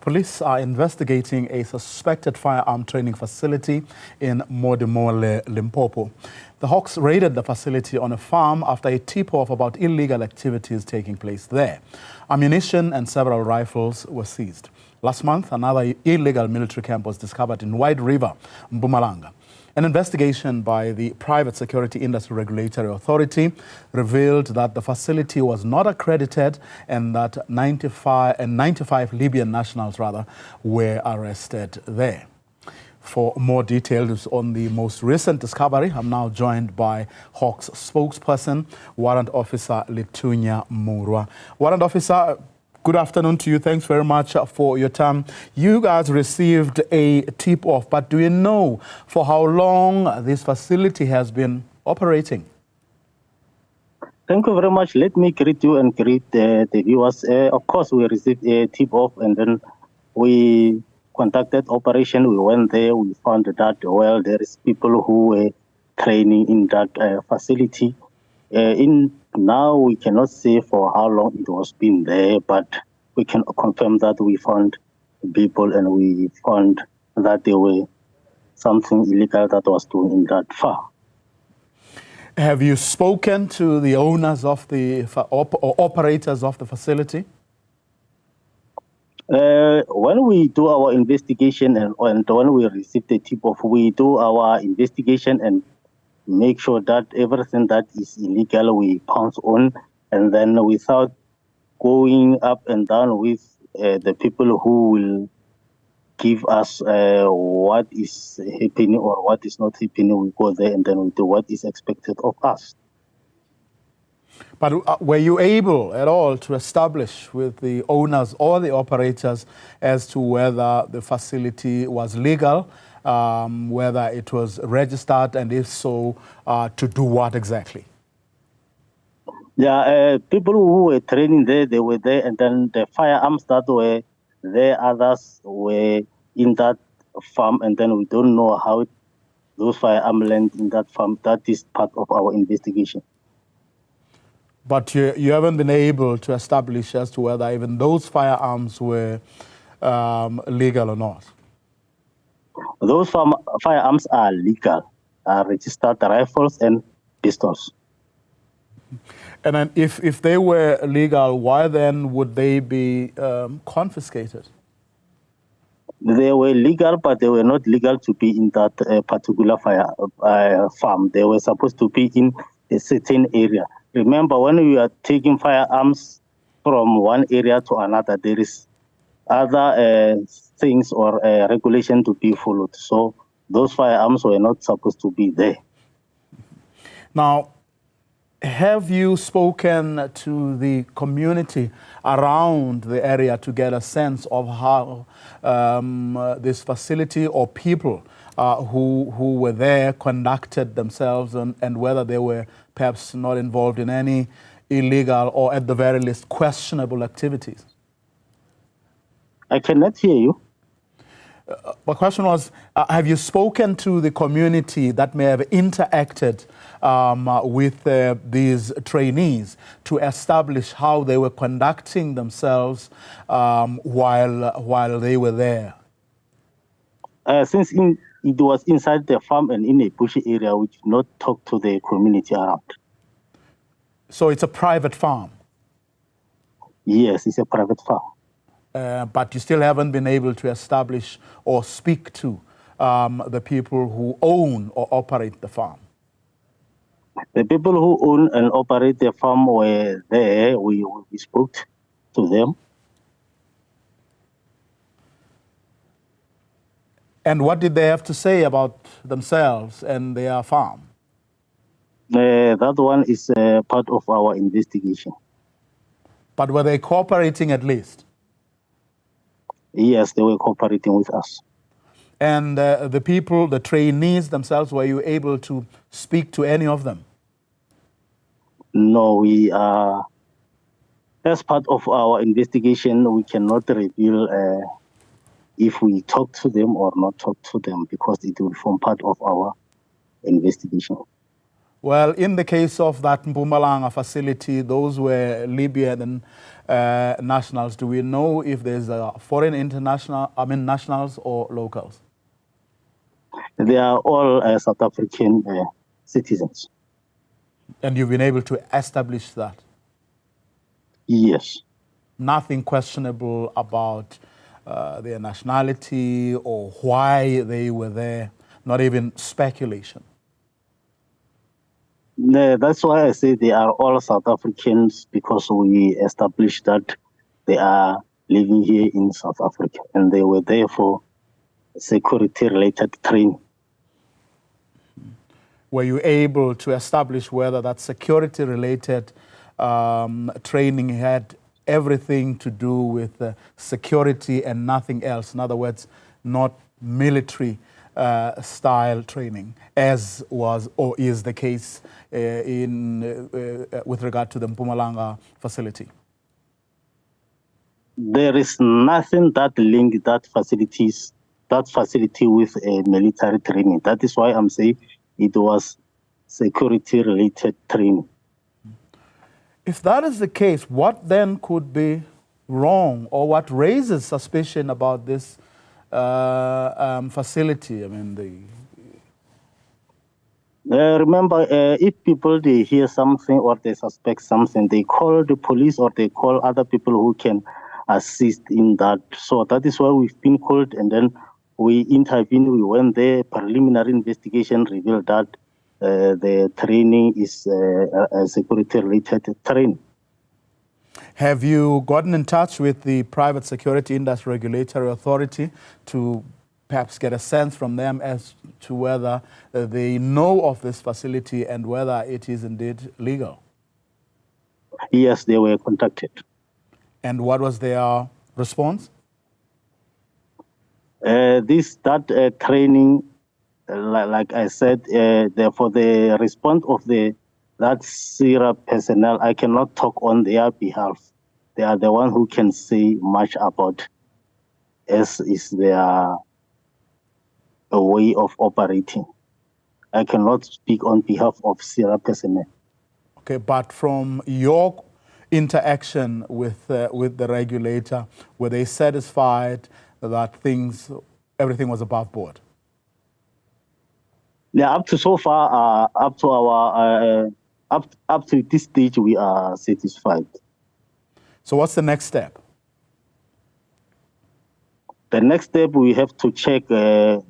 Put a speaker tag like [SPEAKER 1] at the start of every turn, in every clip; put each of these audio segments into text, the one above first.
[SPEAKER 1] Police are investigating a suspected firearm training facility in Modimolle, Limpopo. The Hawks raided the facility on a farm after a tip-off about illegal activities taking place there. Ammunition and several rifles were seized. Last month, another illegal military camp was discovered in White River, Mpumalanga. An investigation by the Private Security Industry Regulatory Authority revealed that the facility was not accredited and that 95 Libyan nationals were arrested there. For more details on the most recent discovery, I'm now joined by Hawks spokesperson, Warrant Officer Lethunya Muroa. Warrant Officer, good afternoon to you. Thanks very much for your time. You guys received a tip-off, but do you know for how long this facility has been operating?
[SPEAKER 2] Thank you very much. Let me greet you and greet the viewers. Of course, we received a tip-off and then we conducted operation. We went there. We found that, well, there is people who were training in that facility. Now we cannot say for how long it was been there, but we can confirm that we found people and we found that there were something illegal that was doing in that farm.
[SPEAKER 1] Have you spoken to the owners of the or operators of the facility?
[SPEAKER 2] When we do our investigation and when we receive the tip-off, we do our investigation and make sure that everything that is illegal we pounce on, and then without going up and down with the people who will give us what is happening or what is not happening, we go there and then we do what is expected of us.
[SPEAKER 1] But were you able at all to establish with the owners or the operators as to whether the facility was legal, whether it was registered, and if so, to do what exactly?
[SPEAKER 2] Yeah, people who were training there, they were there, and then the firearms that were there, others were in that farm, and then we don't know how those firearms landed in that farm. That is part of our investigation.
[SPEAKER 1] But you haven't been able to establish as to whether even those firearms were legal or not?
[SPEAKER 2] Those firearms are legal, are registered rifles and pistols.
[SPEAKER 1] And then if they were legal, why then would they be confiscated?
[SPEAKER 2] They were legal, but they were not legal to be in that particular farm. They were supposed to be in a certain area. Remember, when we are taking firearms from one area to another, there is other things or regulation to be followed. So those firearms were not supposed to be there.
[SPEAKER 1] Now, have you spoken to the community around the area to get a sense of how this facility or people who were there conducted themselves and whether they were perhaps not involved in any illegal or at the very least questionable activities?
[SPEAKER 2] I cannot hear you.
[SPEAKER 1] My question was, have you spoken to the community that may have interacted with these trainees to establish how they were conducting themselves while they were there?
[SPEAKER 2] Since it was inside the farm and in a bushy area, we did not talk to the community around.
[SPEAKER 1] So it's a private farm?
[SPEAKER 2] Yes, it's a private farm.
[SPEAKER 1] But you still haven't been able to establish or speak to the people who own or operate the farm?
[SPEAKER 2] The people who own and operate the farm were there. We spoke to them.
[SPEAKER 1] And what did they have to say about themselves and their farm?
[SPEAKER 2] That one is part of our investigation.
[SPEAKER 1] But were they cooperating at least?
[SPEAKER 2] Yes, they were cooperating with us.
[SPEAKER 1] And the people, the trainees themselves, were you able to speak to any of them?
[SPEAKER 2] No, we are, as part of our investigation, we cannot reveal if we talk to them or not talk to them because it will form part of our investigation.
[SPEAKER 1] Well, in the case of that Mpumalanga facility, those were Libyan nationals. Do we know if there's foreign nationals or locals?
[SPEAKER 2] They are all South African citizens.
[SPEAKER 1] And you've been able to establish that?
[SPEAKER 2] Yes.
[SPEAKER 1] Nothing questionable about their nationality or why they were there, not even speculation?
[SPEAKER 2] No, that's why I say they are all South Africans, because we established that they are living here in South Africa and they were there for security-related training.
[SPEAKER 1] Were you able to establish whether that security-related training had everything to do with security and nothing else? In other words, not military style training, as was or is the case with regard to the Mpumalanga facility?
[SPEAKER 2] There is nothing that linked that facility with a military training. That is why I'm saying it was security-related training.
[SPEAKER 1] If that is the case, what then could be wrong, or what raises suspicion about this facility? I mean,
[SPEAKER 2] remember, if people they hear something or they suspect something, they call the police or they call other people who can assist in that. So that is why we've been called, and then we intervened. We went there. Preliminary investigation revealed that the training is a security-related training.
[SPEAKER 1] Have you gotten in touch with the Private Security Industry Regulatory Authority to perhaps get a sense from them as to whether they know of this facility and whether it is indeed legal?
[SPEAKER 2] Yes, they were contacted.
[SPEAKER 1] And what was their response?
[SPEAKER 2] That training, like I said, for the response of that SIRA personnel, I cannot talk on their behalf. They are the one who can say much about, as is their way of operating. I cannot speak on behalf of SIRA personnel.
[SPEAKER 1] Okay, but from your interaction with the regulator, were they satisfied that everything was above board?
[SPEAKER 2] Yeah, up to so far, up to this stage, we are satisfied.
[SPEAKER 1] So what's the next step?
[SPEAKER 2] The next step, we have to check the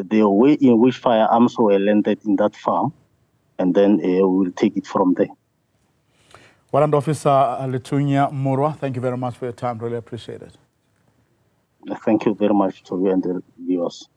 [SPEAKER 2] way in which firearms were landed in that farm, and then we'll take it from there.
[SPEAKER 1] Warrant Officer Lethunya Muroa, thank you very much for your time. Really appreciate it.
[SPEAKER 2] Thank you very much to you and the viewers.